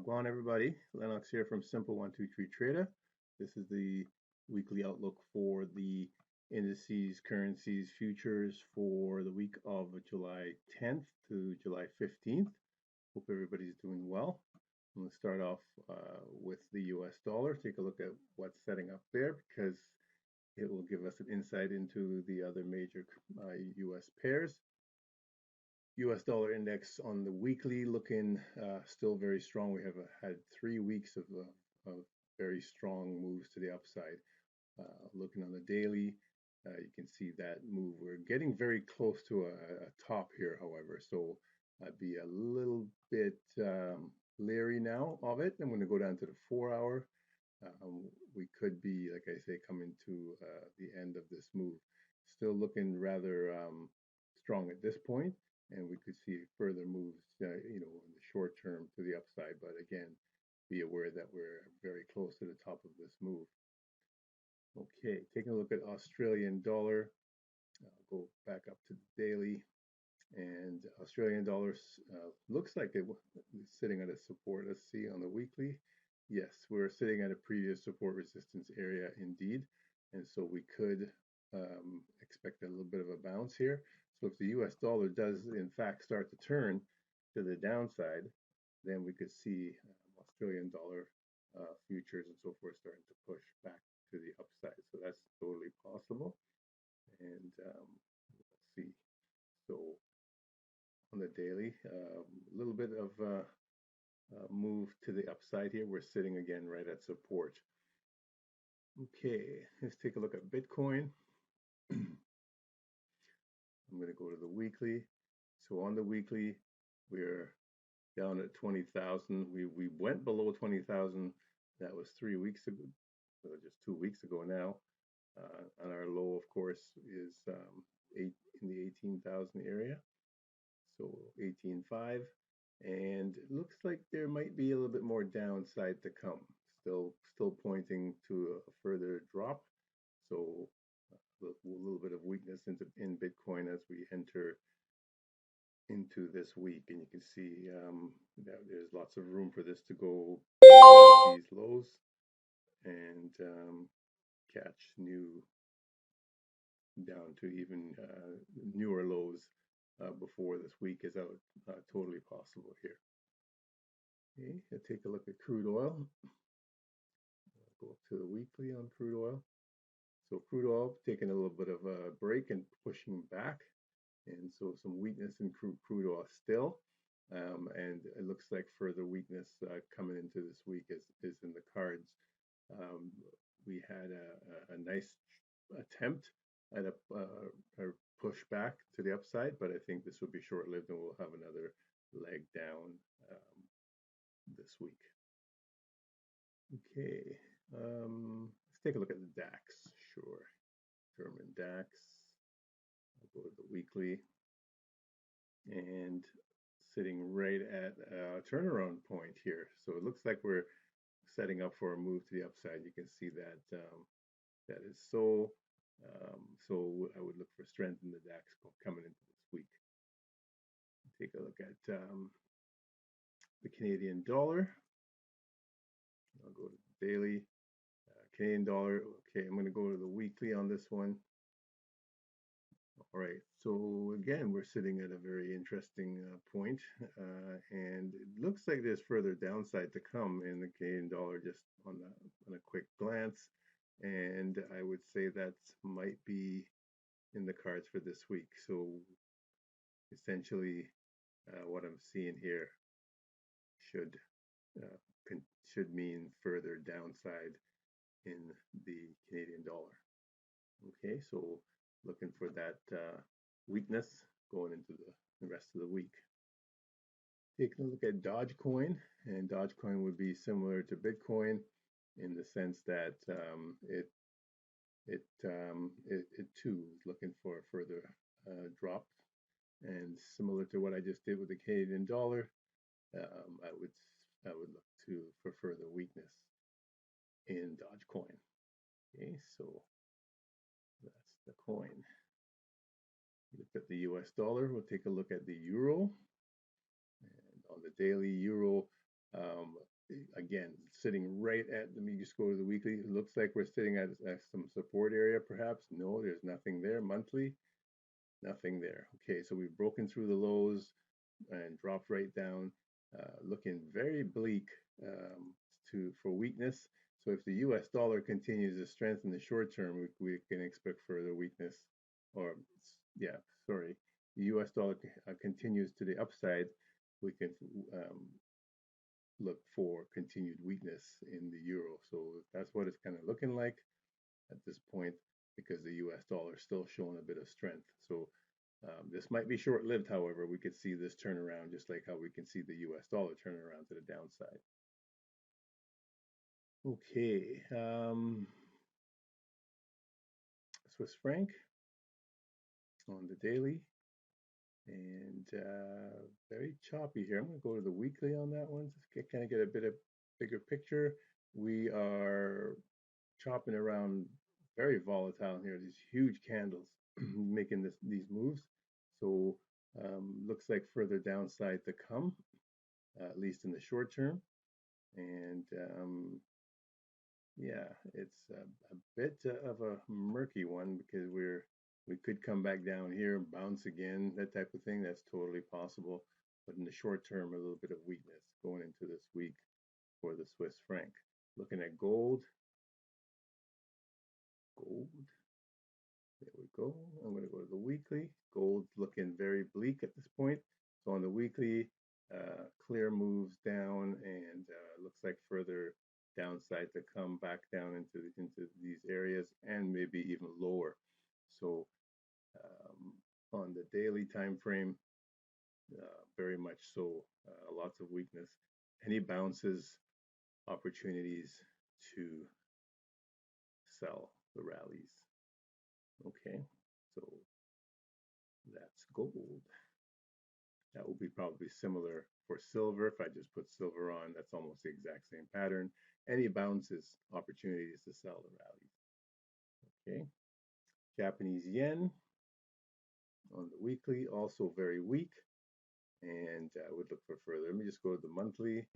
Wagwan everybody, Lennox here from S123 Trader. This is the weekly outlook for the indices, currencies, futures for the week of July 10th to July 15th. Hope everybody's doing well. I'm going to start off with the US dollar. Take a look at what's setting up there because it will give us an insight into the other major US pairs. US dollar index on the weekly looking still very strong. We have had 3 weeks of very strong moves to the upside. Looking on the daily, you can see that move. We're getting very close to a top here, however, so I'd be a little bit leery now of it. I'm going to go down to the 4-hour. We could be, like I say, coming to the end of this move. Still looking rather strong at this point, and we could see further moves, in the short term to the upside. But again, be aware that we're very close to the top of this move. Okay, taking a look at Australian dollar. I'll go back up to the daily, and Australian dollar looks like it's sitting at a support. Let's see on the weekly. Yes, we're sitting at a previous support resistance area indeed, and so we could expect a little bit of a bounce here. So if the US dollar does in fact start to turn to the downside, then we could see Australian dollar futures and so forth starting to push back to the upside. So that's totally possible, and we'll see. So on the daily, a little bit of move to the upside here. We're sitting again right at support. Okay, let's take a look at Bitcoin. I'm going to go to the weekly. So on the weekly, we're down at 20,000. We went below 20,000. That was 3 weeks ago, just 2 weeks ago now. And our low, of course, is in the 18,000 area. So 18.5. And it looks like there might be a little bit more downside to come. Still pointing to a further drop. So a little bit of weakness in Bitcoin as we enter into this week, and you can see that there's lots of room for this to go below these lows and catch down to even newer lows before this week is out. Totally possible here. Okay, let's take a look at crude oil. I'll go up to the weekly on crude oil. So crude oil taking a little bit of a break and pushing back, and so some weakness in crude oil still, and it looks like further weakness coming into this week is in the cards. We had a nice attempt at a push back to the upside, but I think this will be short-lived, and we'll have another leg down this week. Okay, let's take a look at the DAX. Sure, German DAX. I'll go to the weekly, and sitting right at a turnaround point here. So it looks like we're setting up for a move to the upside. You can see that that is so. So I would look for strength in the DAX coming into this week. Take a look at the Canadian dollar. I'll go to the daily. Canadian dollar. Okay, I'm going to go to the weekly on this one. All right, so again, we're sitting at a very interesting point, and it looks like there's further downside to come in the Canadian dollar just on a quick glance, and I would say that might be in the cards for this week. So essentially, what I'm seeing here should mean further downside in the Canadian dollar. Okay, so looking for that weakness going into the rest of the week. Taking a look at Dogecoin, and Dogecoin would be similar to Bitcoin in the sense that it too is looking for a further drop, and similar to what I just did with the Canadian dollar, I would look for further weakness in Dogecoin. Okay, so that's the coin. Look at the US dollar. We'll take a look at the euro. And on the daily, euro again, sitting right at, let me just go to the weekly. It looks like we're sitting at some support area, perhaps. No, there's nothing there. Monthly, nothing there. Okay, so we've broken through the lows and dropped right down, looking very bleak for weakness. So if the U.S. dollar continues to strengthen in the short term, we can expect further weakness. Or yeah, sorry, the U.S. dollar continues to the upside, we can look for continued weakness in the euro. So that's what it's kind of looking like at this point, because the U.S. dollar is still showing a bit of strength. So this might be short-lived, however. We could see this turn around just like how we can see the U.S. dollar turn around to the downside. Okay, Swiss franc on the daily, and very choppy here. I'm going to go to the weekly on that one to kind of get a bit of bigger picture. We are chopping around, very volatile here. These huge candles making these moves. So looks like further downside to come, at least in the short term. And yeah, it's a bit of a murky one, because we could come back down here, bounce again, that type of thing. That's totally possible. But in the short term, a little bit of weakness going into this week for the Swiss franc. Looking at gold. There we go. I'm going to go to the weekly. Gold's looking very bleak at this point. So on the weekly, clear moves down, and looks like further downside to come back down into these areas, and maybe even lower. So on the daily time frame, very much so, lots of weakness. Any bounces, opportunities to sell the rallies. Okay, so that's gold. That will be probably similar for silver. If I just put silver on, that's almost the exact same pattern. Any bounces, opportunities to sell the rallies. Okay, Japanese yen on the weekly, also very weak, and I would look for further. Let me just go to the monthly.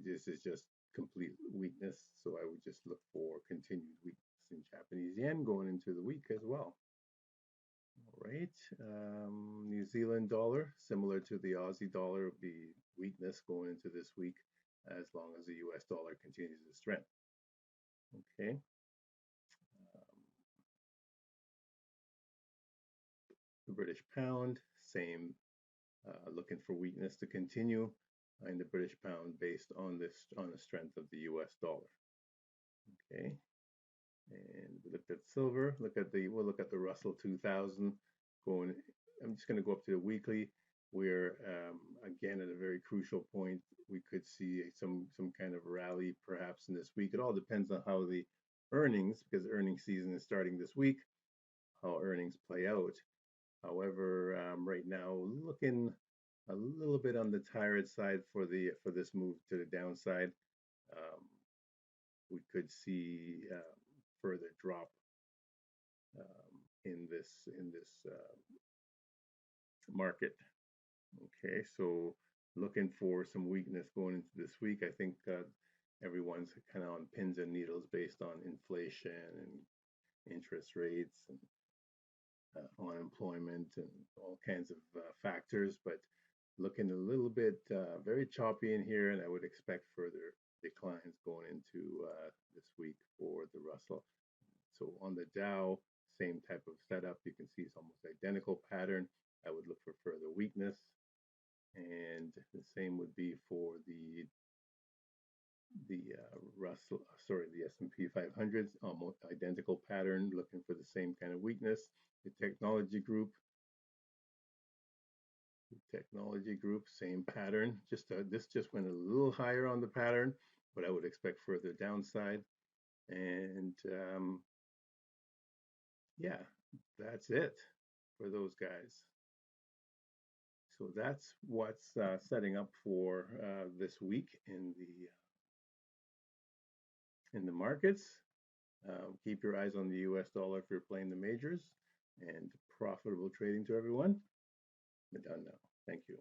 This is just complete weakness, so I would just look for continued weakness in Japanese yen going into the week as well. All right, New Zealand dollar, similar to the Aussie dollar, would be weakness going into this week, as long as the US dollar continues to strengthen. Okay. The British pound, same, looking for weakness to continue in the British pound based on the strength of the US dollar. Okay. And we looked at silver. We'll look at the Russell 2000 going. I'm just going to go up to the weekly. We're again at a very crucial point. We could see some kind of rally perhaps in this week. It all depends on how the earnings, because earnings season is starting this week, how earnings play out. However, right now looking a little bit on the tired side for this move to the downside. We could see further drop in this market. Okay, so looking for some weakness going into this week. I think everyone's kind of on pins and needles based on inflation and interest rates and unemployment and all kinds of factors, but looking a little bit very choppy in here, and I would expect further declines going into this week for the Russell. So on the Dow, same type of setup. You can see it's almost identical pattern. I would look for further weakness, and the same would be for the Russell, sorry, the S&P 500, almost identical pattern, looking for the same kind of weakness. The technology group, same pattern. This just went a little higher on the pattern, but I would expect further downside. And yeah, that's it for those guys. So that's what's setting up for this week in the markets. Keep your eyes on the US dollar if you're playing the majors, and profitable trading to everyone. I'm done now. Thank you.